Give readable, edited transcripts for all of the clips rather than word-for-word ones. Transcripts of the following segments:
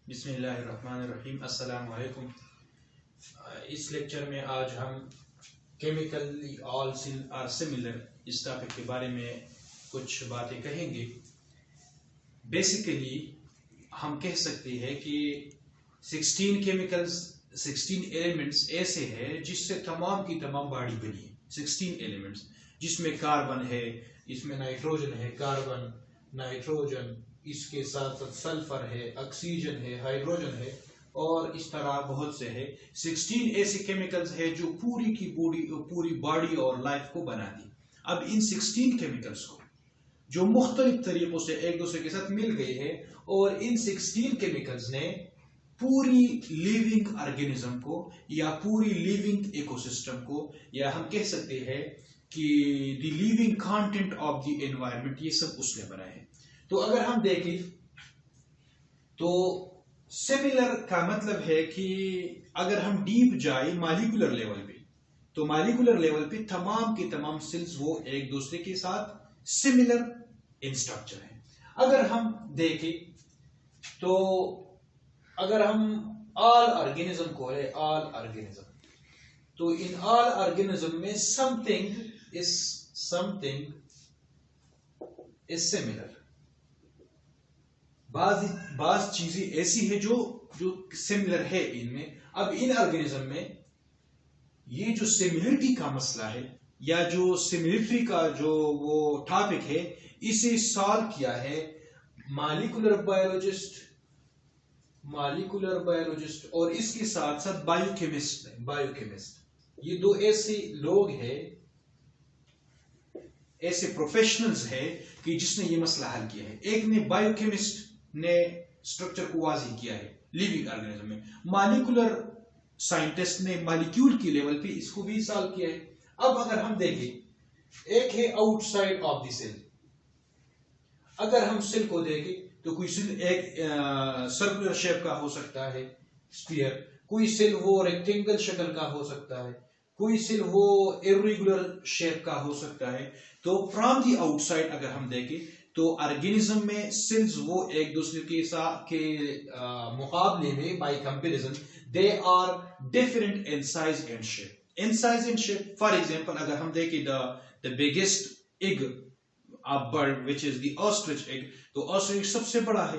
बिस्मिल्लाहिर्रहमानिर्रहीम। अस्सलाम वालेकुम। इस लेक्चर में आज हम केमिकली ऑल आर सिमिलर इस टॉपिक के बारे में कुछ बातें कहेंगे। बेसिकली हम कह सकते हैं कि 16 केमिकल्स 16 एलिमेंट्स ऐसे हैं जिससे तमाम की तमाम बॉडी बनी है। 16 एलिमेंट्स जिसमें कार्बन है, इसमें नाइट्रोजन है, कार्बन नाइट्रोजन, इसके साथ साथ सल्फर है, ऑक्सीजन है, हाइड्रोजन है और इस तरह बहुत से है। 16 ऐसे केमिकल्स है जो पूरी बॉडी और लाइफ को बनाती। अब इन 16 केमिकल्स को जो मुख्तलिफ तरीकों से एक दूसरे के साथ मिल गए हैं और इन 16 केमिकल्स ने पूरी लिविंग ऑर्गेनिज्म को या पूरी लिविंग इकोसिस्टम को, या हम कह सकते हैं कि the living content of the environment, ये सब उसने बनाए हैं। तो अगर हम देखें तो सिमिलर का मतलब है कि अगर हम डीप जाए मॉलिक्यूलर लेवल पे, तो मॉलिक्यूलर लेवल पे तमाम के तमाम सेल्स वो एक दूसरे के साथ सिमिलर इन स्ट्रक्चर है। अगर हम देखें तो अगर हम ऑल ऑर्गेनिज्म को है, ऑल ऑर्गेनिज्म, तो इन ऑल ऑर्गेनिज्म में समथिंग इज सिमिलर। बाज चीजें ऐसी है जो सिमिलर है इनमें। अब इन ऑर्गेनिज्म में ये जो सिमिलरिटी का मसला है या जो सिमिलरिटी का जो वो टॉपिक है, इसे सॉल्व किया है मॉलिक्यूलर बायोलॉजिस्ट और इसके साथ साथ बायोकेमिस्ट। ये दो ऐसे लोग हैं, ऐसे प्रोफेशनल्स हैं कि जिसने ये मसला हल किया है। एक ने बायोकेमिस्ट ने स्ट्रक्चर को वाज़ेह किया है लिविंग ऑर्गेनिज्म में, मॉलिक्यूलर साइंटिस्ट ने मॉलिक्यूल की लेवल पे इसको भी सॉल्व किया है। अब अगर हम देखें, एक है आउटसाइड ऑफ द सेल। अगर हम सेल को देखें तो कोई सेल एक सर्कुलर शेप का हो सकता है, स्फीयर, कोई सेल वो रेक्टेंगल शक्ल का हो सकता है, कोई सेल वो इर्रेगुलर शेप का हो सकता है। तो फ्रॉम द आउटसाइड अगर हम देखें तो ऑर्गेनिज्म में सेल्स वो एक दूसरे के साथ के मुकाबले में by comparison they are different in size and shape. For example अगर हम देखें the biggest egg of bird which is the ostrich egg, तो ऑस्ट्रिच सबसे बड़ा है।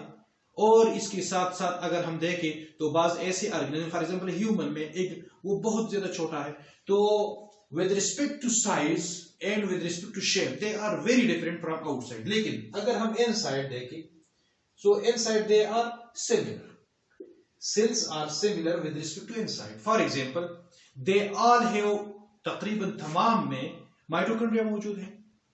और इसके साथ साथ अगर हम देखें तो बाज ऐसे ऑर्गेनिज्म, फॉर एग्जांपल ह्यूमन में एग वो बहुत ज्यादा छोटा है। तो with respect to size and with respect to shape they are very different from outside. लेकिन अगर हम इनसाइड देखें, so inside they are similar. Cells are similar with respect to inside. For example they all have, तकरीबन तमाम में mitochondria मौजूद है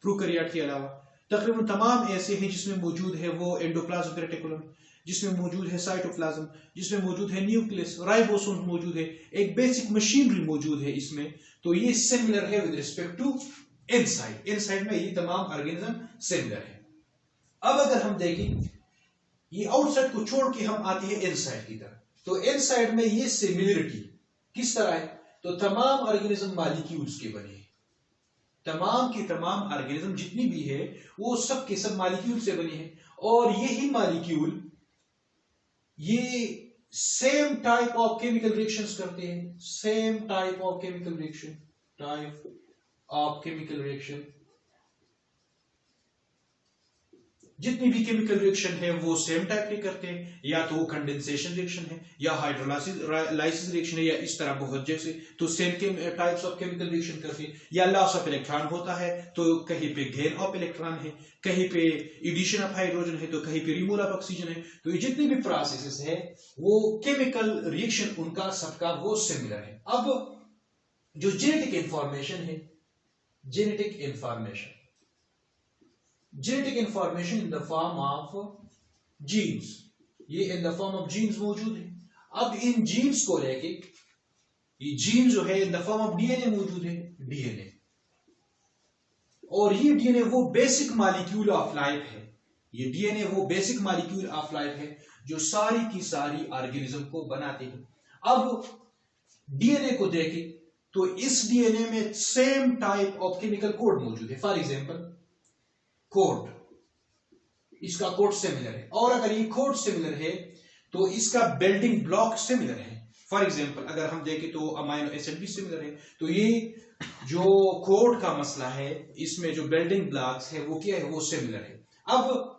prokaryote के अलावा। तकरीबन तमाम ऐसे हैं जिसमें मौजूद है वो एंडोप्लाज्म रेटिकुलम, जिसमें मौजूद है साइटोप्लाज्म, जिसमें मौजूद है न्यूक्लियस, राइबोसोम मौजूद है, एक बेसिक मशीनरी मौजूद है इसमें। तो ये सिमिलर है विद रिस्पेक्ट टू इनसाइड में ये तमाम ऑर्गेनिज्म सिमिलर है। अब अगर हम देखें ये आउटसाइड को छोड़ के हम आते हैं इनसाइड की तरफ, तो इनसाइड में ये सिमिलरिटी किस तरह है, तो तमाम ऑर्गेनिज्म मॉलिक्यूल्स के बने हैं। तमाम के तमाम ऑर्गेनिज्म जितनी भी है वो सब के सब मॉलिक्यूल से बने हैं और यही मॉलिक्यूल ये same type of chemical reactions करते हैं। Same type of chemical reaction जितनी भी केमिकल रिएक्शन है वो सेम टाइप के करते हैं, या तो वो कंडेंसेशन रिएक्शन है या हाइड्रोलाइसिस रिएक्शन है या इस तरह बहुत जैसे, तो same types of chemical reaction करते हैं। या लॉस ऑफ इलेक्ट्रॉन होता है तो कहीं पे गेन ऑफ इलेक्ट्रॉन है, कहीं पे एडिशन ऑफ हाइड्रोजन है, तो कहीं पे रिमूवल ऑफ ऑक्सीजन है। तो ये जितनी भी प्रोसेसेस है वो केमिकल रिएक्शन उनका सबका वो सिमिलर है। अब जो जेनेटिक इंफॉर्मेशन है, genetic information in the form of genes, ये in the form of genes मौजूद है। अब इन जीन्स को लेके, ये जीन जो है in the form of DNA मौजूद है, डीएनए, और ये डीएनए वो बेसिक मॉलिक्यूल ऑफ लाइफ है। ये डीएनए वो बेसिक मॉलिक्यूल ऑफ लाइफ है जो सारी की सारी ऑर्गेनिज्म को बनाते हैं। अब डीएनए को देखें तो इस डीएनए में same type of chemical code मौजूद है। फॉर एग्जांपल कोड, इसका कोड सिमिलर है, और अगर ये कोड सिमिलर है तो इसका बिल्डिंग ब्लॉक सिमिलर है। फॉर एग्जांपल अगर हम देखें तो अमाइनो एसिड भी सिमिलर है। तो ये जो कोड का मसला है, इसमें जो बिल्डिंग ब्लॉक्स है वो क्या है, वो सिमिलर है। अब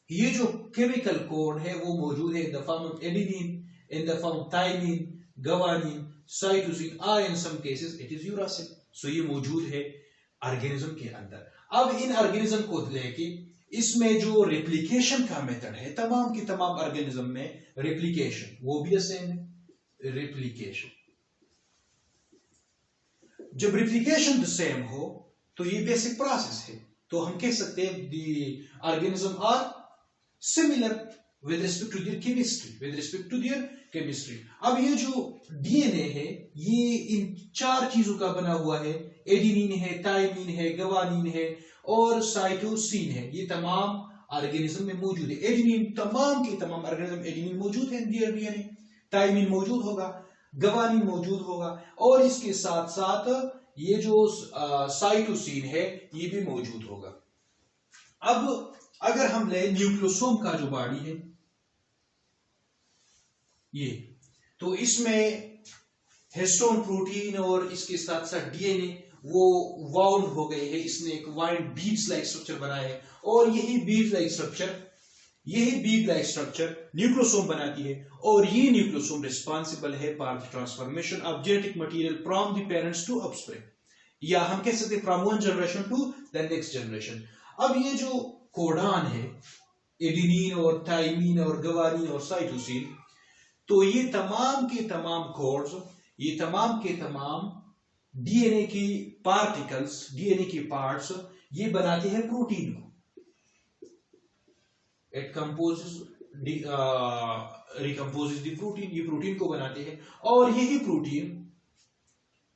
ये जो केमिकल कोड है वो मौजूद है in the form of adenine, in the form of thymine, guanine, cytosine, और in some cases it is uracil. So ये मौजूद है ऑर्गेनिज्म के अंदर। अब इन ऑर्गेनिज्म को लेके इसमें जो रेप्लिकेशन का मेथड है तमाम की तमाम ऑर्गेनिज्म में, रेप्लिकेशन वो भी सेम है। रेप्लिकेशन जब रेप्लिकेशन सेम हो तो ये बेसिक प्रोसेस है, तो हम कह सकते हैं the organism are similar with respect to their chemistry, with respect to their chemistry. अब ये जो डीएनए है ये इन 4 चीजों का बना हुआ है, एडेनिन है, थाइमिन है, गवानिन है और साइटोसिन है। ये तमाम ऑर्गेनिज्म में मौजूद है। एडेनिन तमाम के तमाम ऑर्गेनिज्म एडेनिन मौजूद है डीएनए, थाइमिन मौजूद होगा, गवानिन मौजूद होगा और इसके साथ साथ ये जो साइटोसिन है ये भी मौजूद होगा। अब अगर हम ले न्यूक्लियोसोम का जो बॉडी है ये, तो इसमें हिस्टोन प्रोटीन और इसके साथ साथ डीएनए वो वाउंड हो गए हैं, इसने एक वाइड बीड्स लाइक स्ट्रक्चर बनाया है और यही बीड लाइक स्ट्रक्चर न्यूक्लियोसोम बनाती है और ये न्यूक्लियोसोम रिस्पांसिबल है for the transformation of genetic material from the parents to offspring, या हम कह सकते हैं from one generation to the next generation. अब ये जो कोडान है एडेनिन और थाइमिन और गवानिन और साइटोसिन, तो ये तमाम के तमाम कोड्स, ये तमाम के तमाम डीएनए की पार्टिकल्स, डीएनए की पार्ट्स ये बनाते हैं प्रोटीन को। इट कंपोजेस रिकम्पोजेस द प्रोटीन, ये प्रोटीन को बनाते हैं और यही प्रोटीन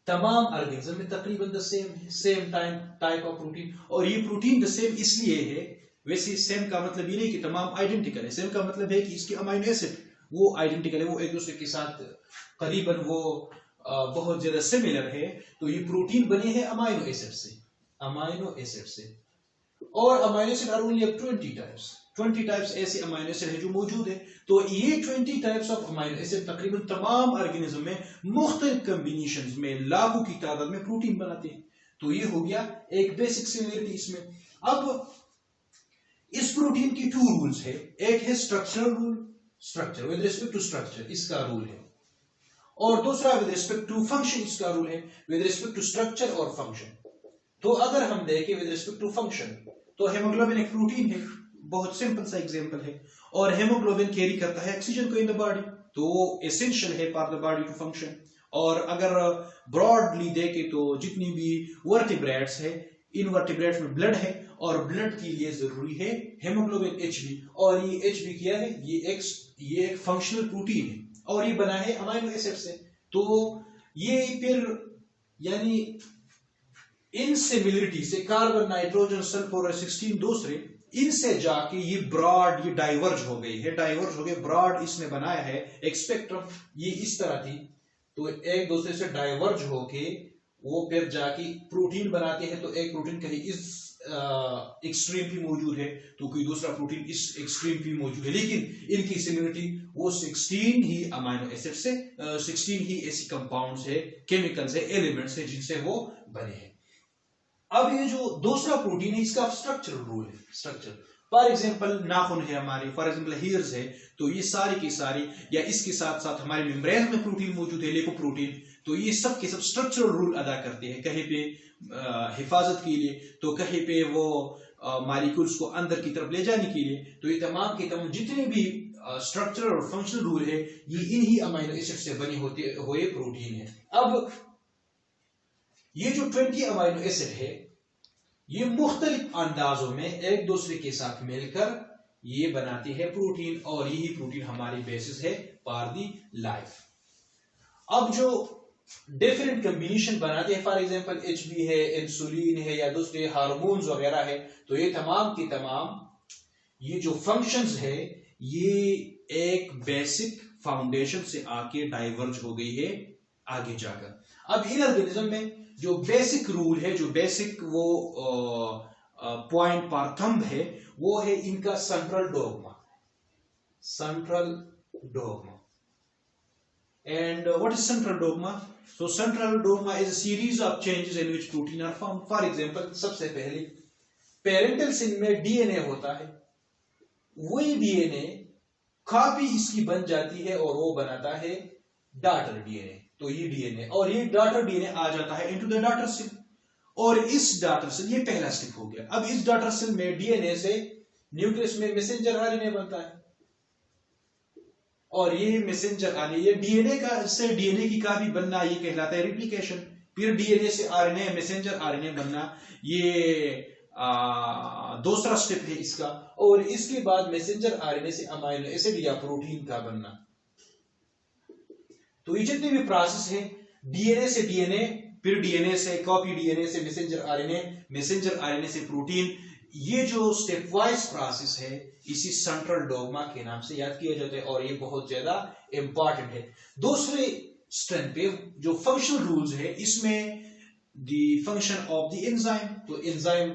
तमाम ऑर्गेनिज्म में तकरीबन the same type of protein, और ये प्रोटीन द सेम इसलिए है, वैसे सेम का मतलब ये नहीं कि तमाम आइडेंटिकल है, सेम का मतलब है कि इसके अमाइनो एसिड वो आइडेंटिकल है, वो एक दूसरे के साथ करीबन वो बहुत ज्यादा सिमिलर है। तो ये प्रोटीन बने हैं अमाइनो एसिड से, और amino acid are only 20 types ऐसे अमाइनो एसिड है जो मौजूद है। तो ये 20 टाइप्स ऑफ अमाइनो एसिड तकरीबन तमाम ऑर्गेनिज्म में मुख्तलिफ कॉम्बिनेशंस में लाखों की तादाद में प्रोटीन बनाते हैं। तो ये हो गया एक बेसिक सिमिलरिटी इसमें। अब इस प्रोटीन की 2 रूल्स है, एक है structural rule, structure with respect to structure इसका रूल है, और दूसरा विद रिस्पेक्ट टू फंक्शन इसका रूल है, विद रिस्पेक्ट टू स्ट्रक्चर और फंक्शन। तो अगर हम देखें विद रिस्पेक्ट टू फंक्शन, तो हेमोग्लोबिन एक प्रोटीन है, बहुत सिंपल सा एग्जांपल है, और हेमोग्लोबिन कैरी करता है ऑक्सीजन को इन द बॉडी, तो वो एसेंशियल है for the body to function. और अगर ब्रॉडली देखें तो जितनी भी वर्टिब्रेट्स है, इन वर्टिब्रेट्स में ब्लड है और ब्लड के लिए जरूरी है हेमोग्लोबिन Hb, और ये Hb क्या है, ये एक फंक्शनल प्रोटीन है और ये बना है अमाइनो एसिड से। तो ये फिर यानी इन सिमिलरिटी से कार्बन, नाइट्रोजन, सल्फर और 16 दूसरे, इनसे जाके ये ब्रॉड, ये डाइवर्ज हो गई है, ब्रॉड इसने बनाया है एक स्पेक्ट्रम, ये इस तरह थी, तो एक दूसरे से डाइवर्ज होके वो फिर जाके प्रोटीन बनाते हैं। तो एक प्रोटीन कहीं इस एक्सट्रीम भी मौजूद है तो कोई दूसरा प्रोटीन इस एक्सट्रीम भी मौजूद है, लेकिन इनकी सिमिलरिटी वो 16 ही अमाइनो एसिड से, 16 ही ऐसी कंपाउंड्स है, केमिकल्स है, एलिमेंट्स है जिनसे वो बने हैं। अब ये जो दूसरा प्रोटीन है इसका स्ट्रक्चरल रूल है, स्ट्रक्चर। फॉर एग्जांपल नाखून है हमारे, फॉर एग्जांपल हेयर्स है, तो ये सारी की सारी, या इसके साथ साथ हमारे मेम्ब्रेन में प्रोटीन मौजूद है, लिपोप्रोटीन, तो ये सब के सब स्ट्रक्चरल रूल अदा करते हैं, कहीं पे हिफाजत के लिए, तो कहीं पे वो मॉलिक्यूल्स को अंदर की तरफ ले जाने के लिए। तो ये तमाम के तमाम जितने भी स्ट्रक्चरल और फंक्शनल रूल है ये इन्हीं अमाइनो एसिड से बने हुए प्रोटीन है। अब ये जो 20 अमाइनो एसिड है ये मुख्तलिफ अंदाजों में एक दूसरे के साथ मिलकर ये बनाते हैं प्रोटीन, और यही प्रोटीन हमारी बेसिस है फॉर दी लाइफ। अब जो डिफरेंट कॉम्बिनेशन बनाते हैं, फॉर एग्जांपल Hb है, इंसुलिन है, या दूसरे हार्मोन्स वगैरह है, तो ये तमाम की तमाम ये जो फंक्शंस है ये एक बेसिक फाउंडेशन से आके डाइवर्ज हो गई है आगे जाकर। अब इन ऑर्गेनिज्म में जो बेसिक रूल है, जो बेसिक वो पॉइंट पर थंब है, वो है इनका central dogma. Central dogma. And what is central dogma? So central dogma is a series of changes in which protein are found. For example, सबसे पहले पेरेंटल सेल में डीएनए होता है, वही डीएनए कॉपी इसकी बन जाती है और वो बनाता है डॉटर डीएनए। तो ये डीएनए और ये डॉटर डीएनए आ जाता है इनटू द डॉटर सेल, और इस डॉटर सेल, ये पहला स्टेप हो गया। अब इस डॉटर सेल में डीएनए से न्यूक्लियस में मैसेंजर आरएनए बनता है, और ये मैसेंजर आरएनए, ये डीएनए का से डीएनए की कॉपी बनना, ये कहलाता है रेप्लिकेशन। फिर डीएनए से आरएनए, मैसेंजर आरएनए बनना, ये दूसरा स्टेप है इसका। और इसके बाद मैसेंजर आरएनए से अमाइनो एसिड या प्रोटीन का बनना। तो ये जितने भी प्रोसेस है, डीएनए से डीएनए, फिर डीएनए से कॉपी, डीएनए से मैसेंजर आरएनए, मैसेंजर आरएनए से प्रोटीन, ये जो स्टेप वाइज प्रोसेस है इसी सेंट्रल डोग्मा के नाम से याद किया जाता है, और ये बहुत ज्यादा इंपॉर्टेंट है। दूसरे स्ट्रेंथ पे जो फंक्शनल रूल्स है, इसमें the function of the enzyme, तो एंजाइम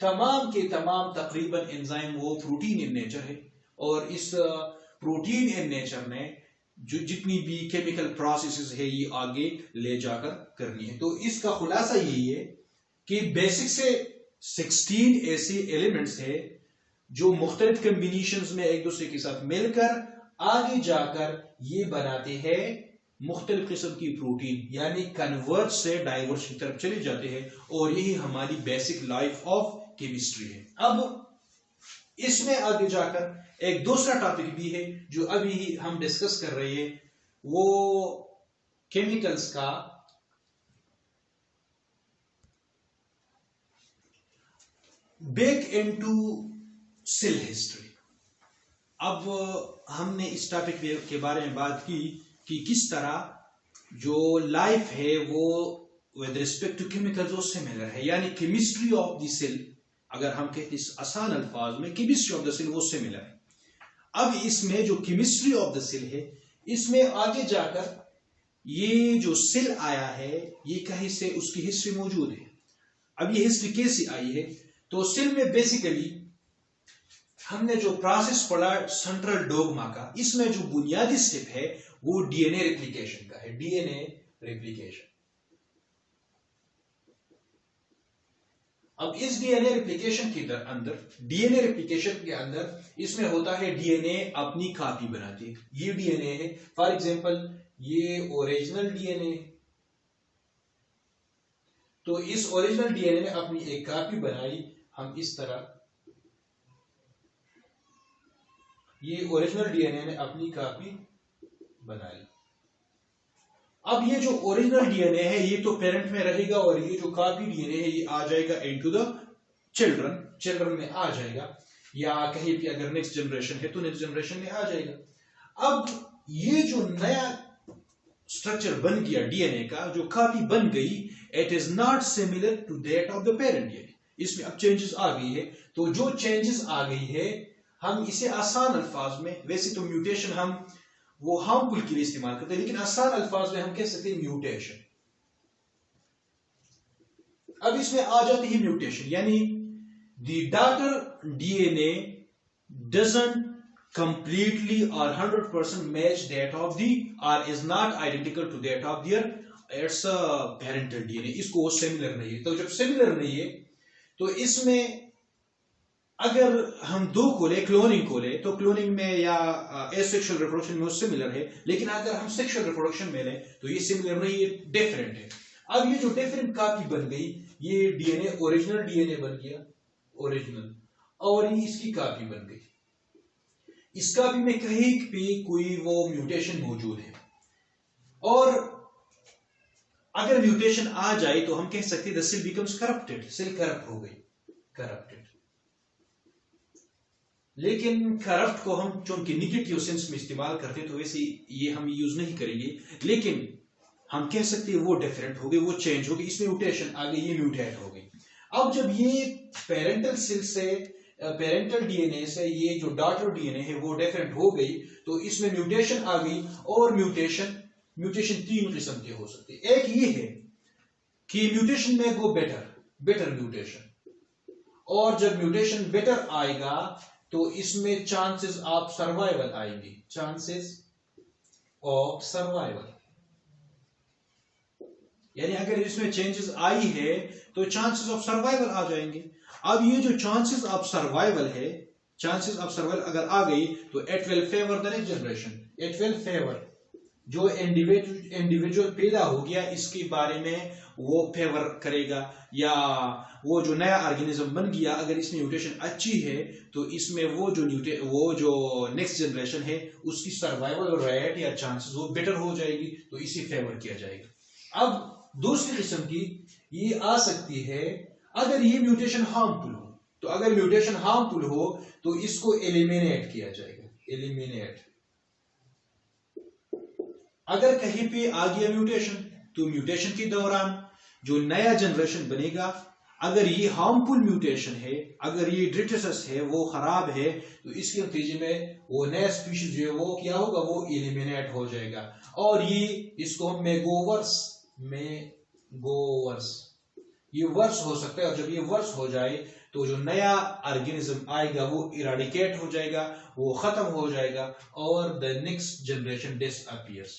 तमाम के तमाम तकरीबन एंजाइम वो प्रोटीन इन नेचर है, और इस प्रोटीन इन नेचर ने जो जितनी भी केमिकल प्रोसेसेस है ये आगे ले जाकर करनी है। तो इसका खुलासा यही है कि बेसिक से 16 ऐसे एलिमेंट्स है जो मुख्तलिफ कॉम्बिनेशंस में एक दूसरे के साथ मिलकर आगे जाकर ये बनाते हैं मुख्तलिफ किस्म की प्रोटीन, यानी कन्वर्ज से डाइवर्ज की तरफ चले जाते हैं, और यही हमारी बेसिक लाइफ ऑफ केमिस्ट्री है। अब इसमें आगे जाकर एक दूसरा टॉपिक भी है जो अभी हम डिस्कस कर रहे हैं, वो केमिकल्स का बैक इनटू सेल हिस्ट्री। अब हमने इस टॉपिक के बारे में बात की कि किस तरह जो लाइफ है वो विद रिस्पेक्ट टू केमिकल्स वो सिमिलर है, यानी केमिस्ट्री ऑफ द सेल, अगर हम कहते हैं आसान अल्फाज में केमिस्ट्री ऑफ द सेल वो सिमिलर है। अब इसमें जो केमिस्ट्री ऑफ द सेल है, इसमें आगे जाकर ये जो सेल आया है ये कहीं से उसकी हिस्ट्री मौजूद है। अब ये हिस्ट्री कैसी आई है, तो सेल में बेसिकली हमने जो प्रोसेस पढ़ा सेंट्रल डोग्मा का, इसमें जो बुनियादी स्टेप है वो डीएनए रेप्लिकेशन का है, डीएनए रेप्लिकेशन। अब इस डीएनए रेप्लिकेशन के अंदर, डीएनए रेप्लिकेशन के अंदर इसमें होता है डीएनए अपनी कॉपी बनाती है। ये डीएनए है, फॉर एग्जांपल ये ओरिजिनल डीएनए, तो इस ओरिजिनल डीएनए ने अपनी एक कॉपी बनाई, हम इस तरह, ये ओरिजिनल डीएनए ने अपनी कॉपी बनाई। अब ये जो ओरिजिनल डीएनए है ये तो पेरेंट में रहेगा, और ये जो कॉपी डीएनए है ये आ जाएगा इनटू द चिल्ड्रन में आ जाएगा, या कहीं भी अगर नेक्स्ट जनरेशन है तो नेक्स्ट जनरेशन में आ जाएगा। अब ये जो नया स्ट्रक्चर बन गया डीएनए का, जो कॉपी बन गई, it is not similar to that of the parent DNA. इसमें अब चेंजेस आ गई है, तो जो चेंजेस आ गई है हम इसे आसान अल्फाज में, वैसे तो म्यूटेशन हम वो हार्मफुल के लिए इस्तेमाल करते हैं, लेकिन आसान अल्फाज में हम कह सकते हैं म्यूटेशन। अब इसमें आ जाती है म्यूटेशन, यानी the daughter DNA doesn't completely or 100% match that of the, or is not identical to that of their it's a parental DNA, इसको सिमिलर नहीं है। तो जब सिमिलर नहीं है तो इसमें अगर हम दो को ले, क्लोनिंग को ले, तो क्लोनिंग में या एसेक्सुअल रिप्रोडक्शन में वो सिमिलर है, लेकिन अगर हम सेक्सुअल रिप्रोडक्शन में ले तो ये सिमिलर नहीं है, डिफरेंट है। अब ये जो डिफरेंट कॉपी बन गई, ये डीएनए ओरिजिनल डीएनए बन गया ओरिजिनल, और ये इसकी कॉपी बन गई। इस कॉपी में कहीं भी कोई वो म्यूटेशन मौजूद है, और अगर म्यूटेशन आ जाए तो हम कह सकते हैं the cell becomes corrupted, cell corrupt हो गई, करप्टेड। लेकिन करप्ट को हम चूंकि निगेटिव सेंस में इस्तेमाल करते हैं तो वैसे ये हम यूज नहीं करेंगे, लेकिन हम कह सकते हैं वो डिफरेंट हो गई, वो चेंज हो गई, इसमें म्यूटेशन आ गई, ये म्यूटेट हो गई। अब जब ये पेरेंटल सेल से, पेरेंटल डीएनए से ये जो डॉटर डीएनए है वो डिफरेंट हो गई, तो इसमें म्यूटेशन आ गई। और म्यूटेशन तीन किस्म के हो सकते हैं। एक ये है कि म्यूटेशन में गो बेटर म्यूटेशन, और जब म्यूटेशन बेटर आएगा तो इसमें चांसेस ऑफ सर्वाइवल आएंगे, चांसेस ऑफ सर्वाइवल, यानी अगर इसमें चेंजेस आई है तो चांसेस ऑफ सर्वाइवल आ जाएंगे। अब ये जो चांसेस ऑफ सर्वाइवल है, चांसेस ऑफ सर्वाइवल अगर आ गई तो it will favour the next generation, it will favour जो इंडिविजुअल पैदा हो गया इसके बारे में वो फेवर करेगा, या वो जो नया ऑर्गेनिज्म बन गया अगर इसमें म्यूटेशन अच्छी है तो इसमें वो जो नेक्स्ट जनरेशन है उसकी सर्वाइवल रेट या चांसेस वो बेटर हो जाएगी, तो इसी फेवर किया जाएगा। अब दूसरी किस्म की ये आ सकती है अगर ये म्यूटेशन हार्मफुल हो, तो अगर म्यूटेशन हार्मफुल हो तो इसको एलिमिनेट किया जाएगा, एलिमिनेट। अगर कहीं पे आ गया म्यूटेशन तो म्यूटेशन के दौरान जो नया जनरेशन बनेगा अगर ये हार्मफुल म्यूटेशन है, अगर ये डिट्रेसस है, वो खराब है, तो इसके नतीजे में वो नया स्पीशीज जो है वो क्या होगा, वो एलिमिनेट हो जाएगा। और ये इसको हम मेगोवर्स ये वर्स हो सकता है, और जब ये वर्स हो जाए तो जो नया ऑर्गेनिज्म आएगा वो इराडिकेट हो जाएगा, वो खत्म हो जाएगा और द नेक्स्ट जनरेशन डिसअपीयर्स।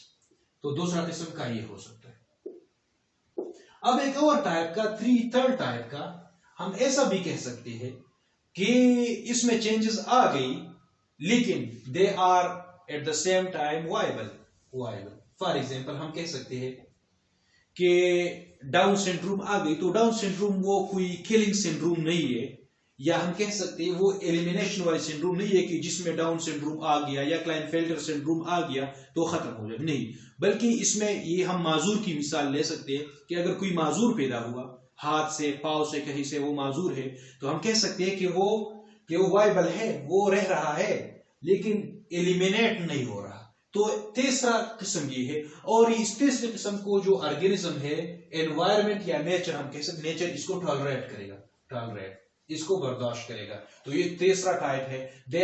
तो दूसरा किस्म का ये हो सकता है। अब एक और टाइप का, थर्ड टाइप का हम ऐसा भी कह सकते हैं कि इसमें चेंजेस आ गई लेकिन they are at the same time viable. For example हम कह सकते हैं कि डाउन सिंड्रोम आ गई, तो डाउन सिंड्रोम वो कोई किलिंग सिंड्रोम नहीं है, या हम कह सकते हैं वो एलिमिनेशन वाली सिंड्रोम नहीं है कि जिसमें डाउन सिंड्रोम आ गया या क्लाइनफेल्टर सिंड्रोम आ गया तो खत्म हो जाए, नहीं। बल्कि इसमें ये हम माजूर की मिसाल ले सकते हैं कि अगर कोई माजूर पैदा हुआ हाथ से, पाँव से, कहीं से वो माजूर है, तो हम कह सकते हैं कि वो वायबल है, वो रह रहा है लेकिन एलिमिनेट नहीं हो रहा। तो तीसरा किस्म ये है, और इस तीसरे किस्म को जो ऑर्गेनिज्म है, एनवायरमेंट या नेचर हम कह सकते, नेचर इसको टॉलरेट करेगा, टॉलरेट इसको बर्दाश्त करेगा, तो ये तीसरा टाइप है। They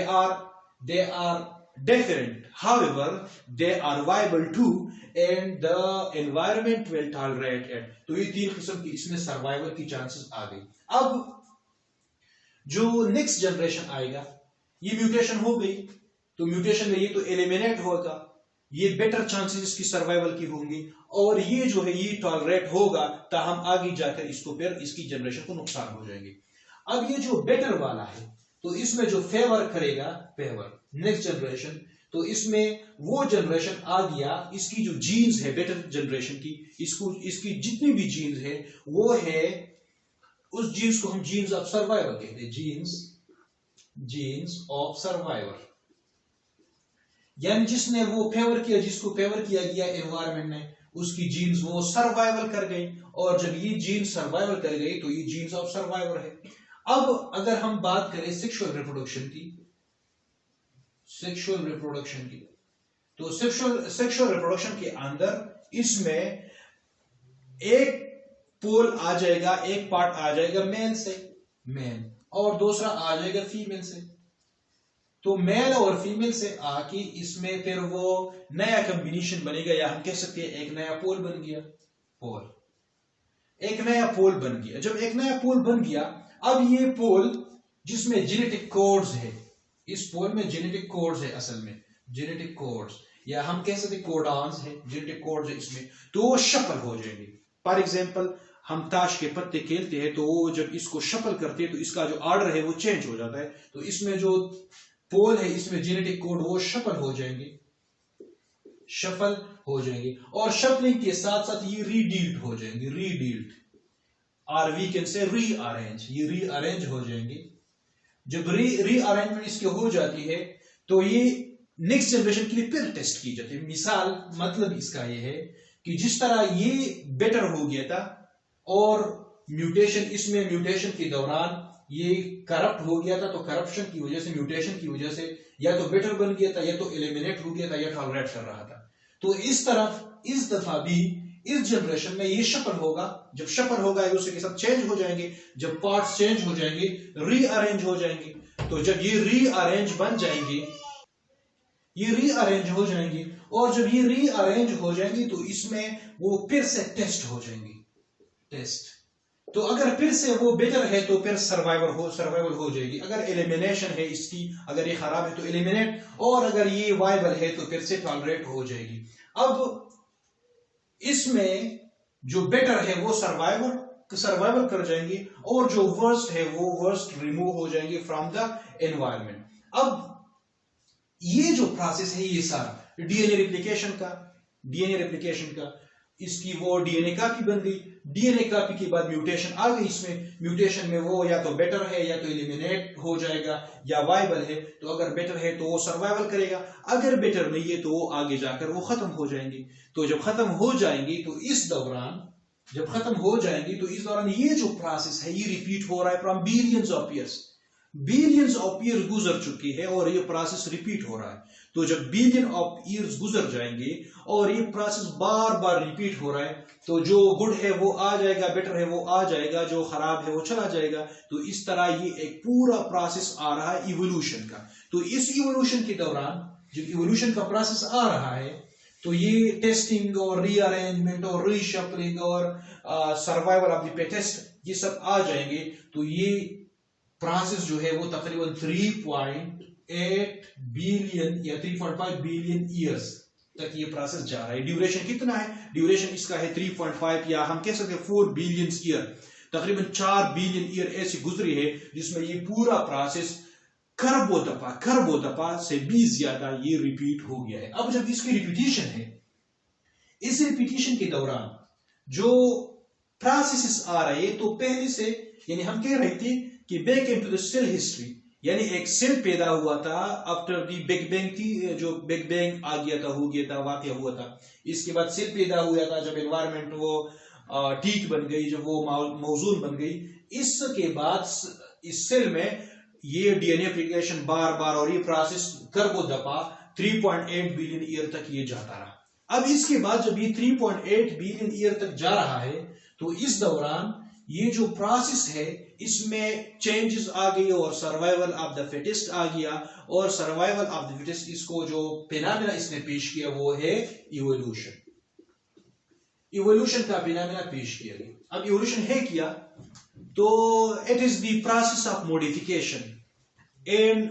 are different, however they are viable too and the environment will tolerate it। तो ये तीन किस्म की इसमें सर्वाइवल की चांसेस आ गई। अब जो नेक्स्ट जनरेशन आएगा, ये म्यूटेशन हो गई, तो म्यूटेशन में ये तो एलिमिनेट होगा, ये बेटर चांसेस इसकी सर्वाइवल की होंगी, और ये जो है ये टॉलरेट होगा, ताहम आगे जाकर इसको फिर इसकी जनरेशन को नुकसान हो जाएंगे। अब ये जो बेटर वाला है, तो इसमें जो फेवर करेगा, फेवर नेक्स्ट जनरेशन, तो इसमें वो जनरेशन आ गया, इसकी जो जीन्स है बेटर जनरेशन की, इसकी जितनी भी जीन्स है वो है, उस जीन्स को हम जीन्स ऑफ सर्वाइवर कहते हैं, जीन्स ऑफ सर्वाइवर, यानी जिसने वो फेवर किया, जिसको फेवर किया गया एनवायरमेंट ने, उसकी जीन्स वो सर्वाइवल कर गई, और जब ये जीन्स सर्वाइवल कर गई तो ये जीन्स ऑफ सर्वाइवर है। अब अगर हम बात करें सेक्सुअल रिप्रोडक्शन की, तो सेक्सुअल रिप्रोडक्शन के अंदर इसमें एक पोल आ जाएगा, एक पार्ट आ जाएगा मेल से, मेल, और दूसरा आ जाएगा फीमेल से। तो मेल और फीमेल से आके इसमें फिर वो नया कॉम्बिनेशन बनेगा, या हम कह सकते हैं एक नया पोल बन गया, एक नया पोल बन गया। जब एक नया पोल बन गया, अब ये पोल जिसमें जेनेटिक कोड्स है, इस पोल में जेनेटिक कोड्स है, असल में जेनेटिक कोड्स, या हम कह सकते कोडान्स है, जेनेटिक कोड्स है इसमें, तो वो शफल हो जाएंगे। फॉर एग्जांपल हम ताश के पत्ते खेलते हैं, तो वो जब इसको शफल करते हैं तो इसका जो ऑर्डर है वो चेंज हो जाता है, तो इसमें जो पोल है इसमें जेनेटिक कोड वो शफल हो जाएंगे, और शफलिंग के साथ साथ ये रीडील्ड हो जाएंगे, रीडील्ड, और वी कैन से रीअरेंज, ये रीअरेंज हो जाएंगे। जब रीअरेंजमेंट इसके हो जाती है तो ये नेक्स्ट जनरेशन के लिए फिर टेस्ट की जाती है। मिसाल मतलब इसका ये है कि जिस तरह ये बेटर हो गया था और म्यूटेशन के दौरान ये करप्ट हो गया था, तो करप्शन की वजह से, म्यूटेशन की वजह से या तो बेटर बन गया था, या तो एलिमिनेट हो गया था, या टॉलरेट कर रहा था। तो इस दफा भी इस जनरेशन में ये शफल होगा, जब शफल होगा एक दूसरे के साथ चेंज हो जाएंगे, जब पार्ट्स चेंज हो जाएंगे रीअरेंज हो जाएंगे, तो जब ये रीअरेंज बन जाएंगे, ये रीअरेंज हो जाएंगे, और जब ये रीअरेंज हो जाएंगे तो इसमें वो फिर से टेस्ट हो जाएंगे, टेस्ट, तो अगर फिर से वो बेटर है तो फिर सर्वाइवल हो जाएगी। अगर एलिमिनेशन है इसकी, अगर ये खराब है तो एलिमिनेट, और अगर ये वाइबल है तो फिर से टॉलरेट हो जाएगी। अब इसमें जो बेटर है वो सर्वाइवल कर जाएंगी, और जो वर्स्ट है वो वर्स्ट रिमूव हो जाएंगे फ्रॉम द एनवायरमेंट। अब ये जो प्रोसेस है ये सारा डीएनए रेप्लिकेशन का इसकी वो डीएनए कॉपी बन गई। डीएनए कॉपी के बाद म्यूटेशन आ गई इसमें। म्यूटेशन में वो या तो बेटर है या तो एलिमिनेट हो जाएगा, या वाइबल है तो अगर बेटर है तो वो सर्वाइवल करेगा, अगर बेटर नहीं है तो वो आगे जाकर वो खत्म हो जाएंगी। तो जब खत्म हो जाएंगी तो इस दौरान ये जो प्रोसेस है ये रिपीट हो रहा है फ्रॉम बिलियंस ऑफ ईयर्स गुजर चुकी है और ये प्रोसेस रिपीट हो रहा है। तो जब बिलियन ऑफ ईयर्स गुजर जाएंगे और ये प्रोसेस बार बार रिपीट हो रहा है, तो जो गुड है वो आ जाएगा, बेटर है वो आ जाएगा, जो खराब है वो चला जाएगा। तो इस तरह ये एक पूरा प्रोसेस आ रहा है इवोल्यूशन का। तो इस इवोल्यूशन के दौरान जब इवोल्यूशन का प्रोसेस आ रहा है तो ये टेस्टिंग और रीअरेंजमेंट और रीशफलिंग और सर्वाइवल ऑफ द फिटेस्ट ये सब आ जाएंगे। तो ये प्रोसेस जो है वो तकरीबन 3.8 बिलियन या 3.5 बिलियन ईयर्स तक ये प्रोसेस जा रहा है। ड्यूरेशन कितना है? ड्यूरेशन इसका है 3.5 या हम कह सकते हैं 4 बिलियन ईयर। तकरीबन 4 बिलियन ईयर ऐसी गुजरी है जिसमें ये पूरा प्रोसेस खरबों दफा से भी ज्यादा ये रिपीट हो गया है। अब जब इसकी रिपीटिशन है, इस रिपीटिशन के दौरान जो प्रोसेसेस आ रहे हैं, तो पहले से यानी हम कह रहे थे कि back into the cell history, यानी एक सेल पैदा हुआ था आफ्टर दी बिग बैंग थी, जो बिग बैंग आ गया था, हो गया था, वाकया हुआ था। इसके बाद सेल पैदा हुआ था जब एनवायरमेंट वो ठीक बन गई, जब वो मौजून बन गई। इसके बाद इस सेल में ये डीएनए रेप्लिकेशन बार बार और ये प्रोसेस करबो दफा 3.8 बिलियन ईयर तक ये जाता रहा। अब इसके बाद जब ये 3.8 बिलियन ईयर तक जा रहा है, तो इस दौरान ये जो प्रोसेस है इसमें चेंजेस आ गई और सर्वाइवल ऑफ द फिटेस्ट आ गया। और सर्वाइवल ऑफ द फिटेस्ट इसको जो फिनोमेना इसने पेश किया वो है इवोल्यूशन का फिनोमेना पेश किया गया। अब इवोल्यूशन है क्या? तो it is the process of modification and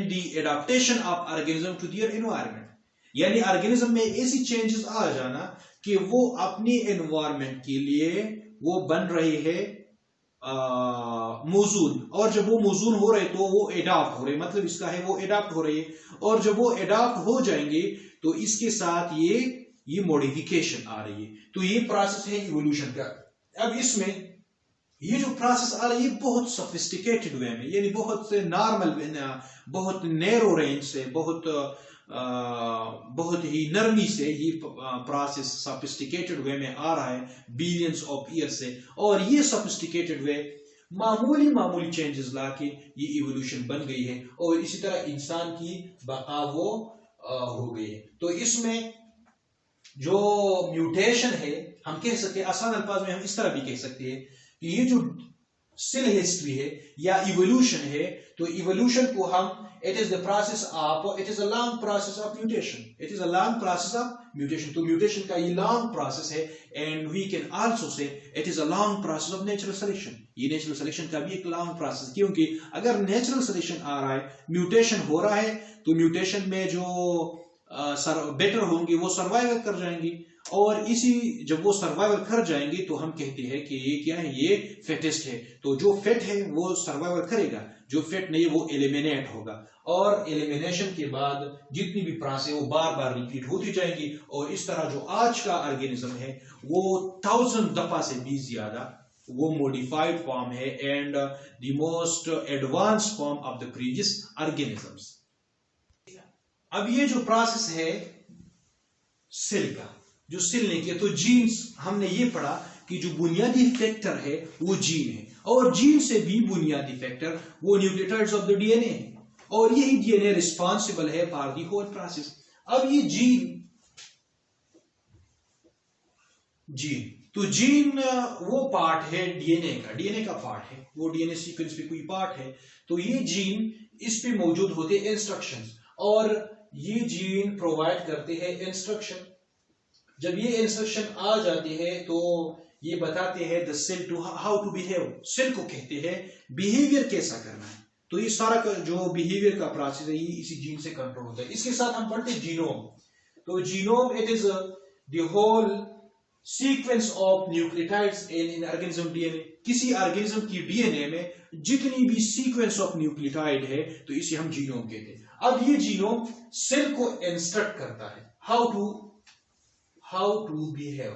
the adaptation of organism to their environment. यानी ऑर्गेनिज्म में ऐसी चेंजेस आ जाना कि वो अपनी एनवायरनमेंट के लिए वो बन रही है मौजून, और जब वो मौजून हो रहे तो वो एडाप्ट हो रहे, मतलब इसका है वो एडाप्ट हो रही है। और जब वो एडाप्ट हो जाएंगे तो इसके साथ ये मॉडिफिकेशन आ रही है। तो ये प्रोसेस है इवोल्यूशन का। अब इसमें ये जो प्रोसेस आ रही है बहुत सोफिस्टिकेटेड वे में, यानी बहुत नॉर्मल, बहुत नैरो रेंज से, बहुत ही नरमी से ये प्रोसेस सोफिस्टिकेटेड वे में आ रहा है बिलियंस ऑफ ईयर से। और ये सोफिस्टिकेटेड वे मामूली चेंजेस लाके ये इवोल्यूशन बन गई है, और इसी तरह इंसान की बका वो हो गई है। तो इसमें जो म्यूटेशन है, हम कह सकते हैं आसान अल्फाज में हम इस तरह भी कह सकते हैं कि ये जो सेल हिस्ट्री है या इवोल्यूशन है, तो इवोल्यूशन को हम it is a long process of mutation. तो म्यूटेशन का ये लॉन्ग प्रोसेस है, and we can also say it is a long process of natural selection. ये नेचुरल सिलेक्शन का भी एक लॉन्ग प्रोसेस, क्योंकि अगर नेचुरल सिलेक्शन आ रहा है, म्यूटेशन हो रहा है, तो म्यूटेशन में जो बेटर होंगे वो सर्वाइवल कर जाएंगी, और जब वो सर्वाइवल कर जाएंगे तो हम कहते हैं कि ये क्या है, ये फिटेस्ट है। तो जो फिट है वो सर्वाइवल करेगा, जो फिट नहीं वो एलिमिनेट होगा। और एलिमिनेशन के बाद जितनी भी प्रोसेस वो बार बार रिपीट होती जाएंगी, और इस तरह जो आज का ऑर्गेनिज्म है वो 1000 दफा से भी ज्यादा वो मॉडिफाइड फॉर्म है, and the most advance form of the previous organisms. अब ये जो प्रोसेस है सेल का, जो सेल ने किया, तो जीन्स हमने ये पढ़ा कि जो बुनियादी फैक्टर है वो जीन है, और जीन से भी बुनियादी फैक्टर वो न्यूक्लियोटाइड्स ऑफ द डीएनए है, और यही डीएनए रिस्पॉन्सिबल है फॉर द होल प्रोसेस। अब ये जीन वो पार्ट है डीएनए का पार्ट है, वो डीएनए सीक्वेंस पे कोई पार्ट है। तो ये जीन इस पे मौजूद होते हैं इंस्ट्रक्शंस, और ये जीन प्रोवाइड करते हैं इंस्ट्रक्शन। जब ये इंस्ट्रक्शन आ जाती है तो ये बताते हैं the cell to how to behave, cell को कहते हैं बिहेवियर कैसा करना है। तो ये सारा जो बिहेवियर का प्रोसेस है ये इसी जीन से कंट्रोल होता है। इसके साथ हम पढ़ते हैं जीनोम। तो genome it is the whole sequence of nucleotides in organism DNA. किसी ऑर्गेनिज्म की डीएनए में जितनी भी सीक्वेंस ऑफ न्यूक्लियोटाइड है तो इसे हम जीनोम कहते हैं। अब ये जीनोम सेल को इंस्ट्रक्ट करता है हाउ टू बिहेव,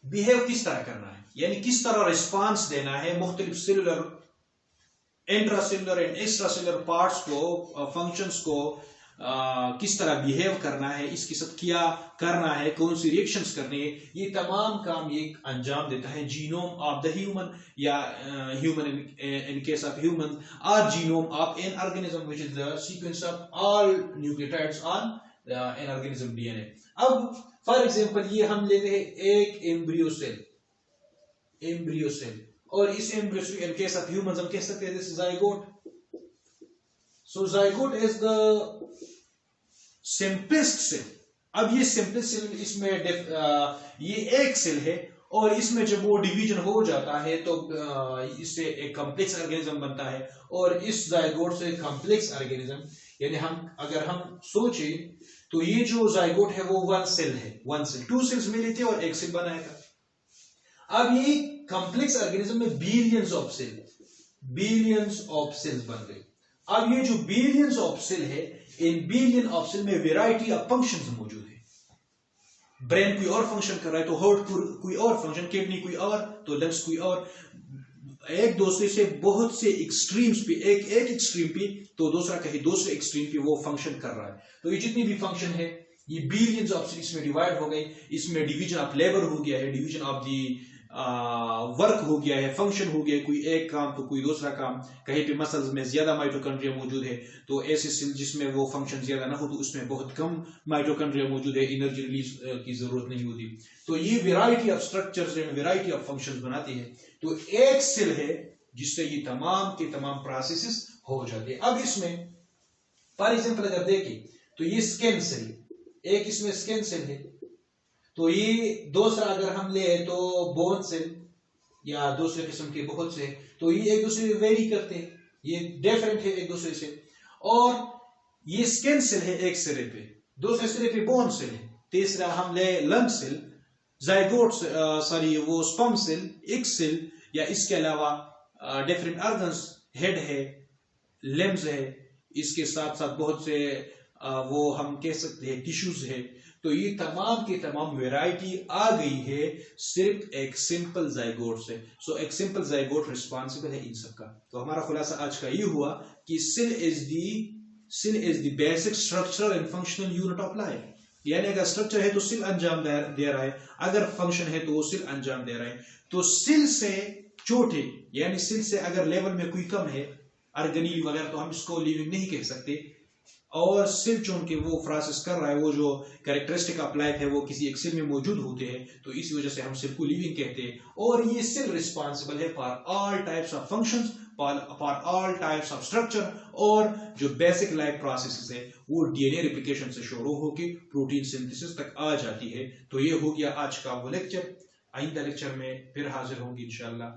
बिहेव किस तरह करना है, यानी किस तरह रिस्पांस देना है मुख्तलिफ cellular, intracellular and extracellular parts को, फंक्शंस को किस तरह बिहेव करना है, इसके साथ क्या करना है, कौन सी रिएक्शंस करनी है, ये तमाम काम ये अंजाम देता है जीनोम ऑफ द ह्यूमन या human in case of human और genome of an organism which is the sequence of all nucleotides on an organism DNA. अब फॉर एग्जांपल ये हम लेते हैं एक एम्ब्रियो सेल और इस embryo cell in case of humans हम कह सकते हैं this zygote. So zygote is the simplest cell. अब ये सिंपलेस्ट सेल इसमें ये एक सेल है और इसमें जब वो डिवीजन हो जाता है तो इससे एक कॉम्प्लेक्स ऑर्गेनिज्म बनता है और इस जाइगोट से कॉम्प्लेक्स ऑर्गेनिज्म, यानी हम अगर हम सोचें तो ये जो जाइगोट है वो वन सेल है, टू सेल्स मिले थे और एक सेल बनाया था। अब ये कॉम्प्लेक्स ऑर्गेनिज्म में बिलियंस ऑफ सेल्स बन गए। अब ये जो बिलियंस ऑफ सेल है, इन बिलियन ऑफ सेल में वैरायटी ऑफ फंक्शंस मौजूद है। ब्रेन कोई और फंक्शन कर रहा है तो हार्ट कोई और फंक्शन, किडनी कोई और तो लंग्स कोई और, एक दूसरे से बहुत से एक्सट्रीम्स पे, एक एक्सट्रीम पे तो दूसरा कहीं दूसरे एक्सट्रीम पे वो फंक्शन कर रहा है। तो ये जितनी भी फंक्शन है ये बिलियंस ऑफ सेल इसमें डिवाइड हो गई। इसमें डिवीजन ऑफ लेबर हो गया है, डिवीजन ऑफ दी वर्क हो गया है, फंक्शन हो गया है, कोई एक काम तो कोई दूसरा काम। कहीं पे मसल्स में ज्यादा माइटोकॉन्ड्रिया मौजूद है तो ऐसे सेल जिसमें वो फंक्शन ज्यादा ना हो तो उसमें बहुत कम माइटोकॉन्ड्रिया मौजूद है, एनर्जी रिलीज की जरूरत नहीं होती। तो ये variety of structures and variety of functions बनाती है। तो एक सेल है जिससे ये तमाम के तमाम प्रोसेसेस हो जाते हैं। अब इसमें फॉर एग्जांपल अगर देखें तो ये स्किन सेल, एक इसमें स्किन सेल है, तो ये दूसरा अगर हम ले तो बोन सेल या दूसरे किस्म के बहुत से, तो ये एक दूसरे से वेरी करते हैं, ये डिफरेंट है एक दूसरे से। और ये स्किन सेल है एक सिरे पे, दूसरे सिरे पे बोन सेल है, तीसरा हम ले लंग सेल, जाइगोट वो स्पर्म सेल, एग सेल, या इसके अलावा डिफरेंट ऑर्गन्स, हेड है, लिम्स है, इसके साथ साथ बहुत से वो हम कह सकते हैं टिश्यूज है। तो ये तमाम की तमाम वैरायटी आ गई है सिर्फ एक सिंपल जाइगोट से। सो एक सिंपल जाइगोट रिस्पॉन्सिबल है इन सब का। तो हमारा खुलासा आज का ये हुआ कि cell is the basic structural and functional unit of life. यानी अगर स्ट्रक्चर है तो सेल अंजाम दे रहा है, अगर फंक्शन है तो वो सेल अंजाम दे रहा है। तो सेल से छोटे यानी सेल से अगर लेवल में कोई कम है, ऑर्गेनील वगैरह, तो हम इसको लिविंग नहीं कह सकते। और सेल चुन के वो प्रोसेस कर रहा है, वो जो कैरेक्टरिस्टिक ऑफ लाइफ है वो किसी एक सेल में मौजूद होते हैं, तो इसी वजह से हम सेल को लिविंग कहते हैं। और ये सेल रिस्पॉन्सिबल है for all types of functions, for all types of structure, और जो बेसिक लाइफ प्रोसेसेस है वो डीएनए रेप्लिकेशन से शुरू होकर प्रोटीन सिंथेसिस तक आ जाती है। तो ये हो गया आज का वो लेक्चर। आइंदा लेक्चर में फिर हाजिर होंगे इंशाल्लाह।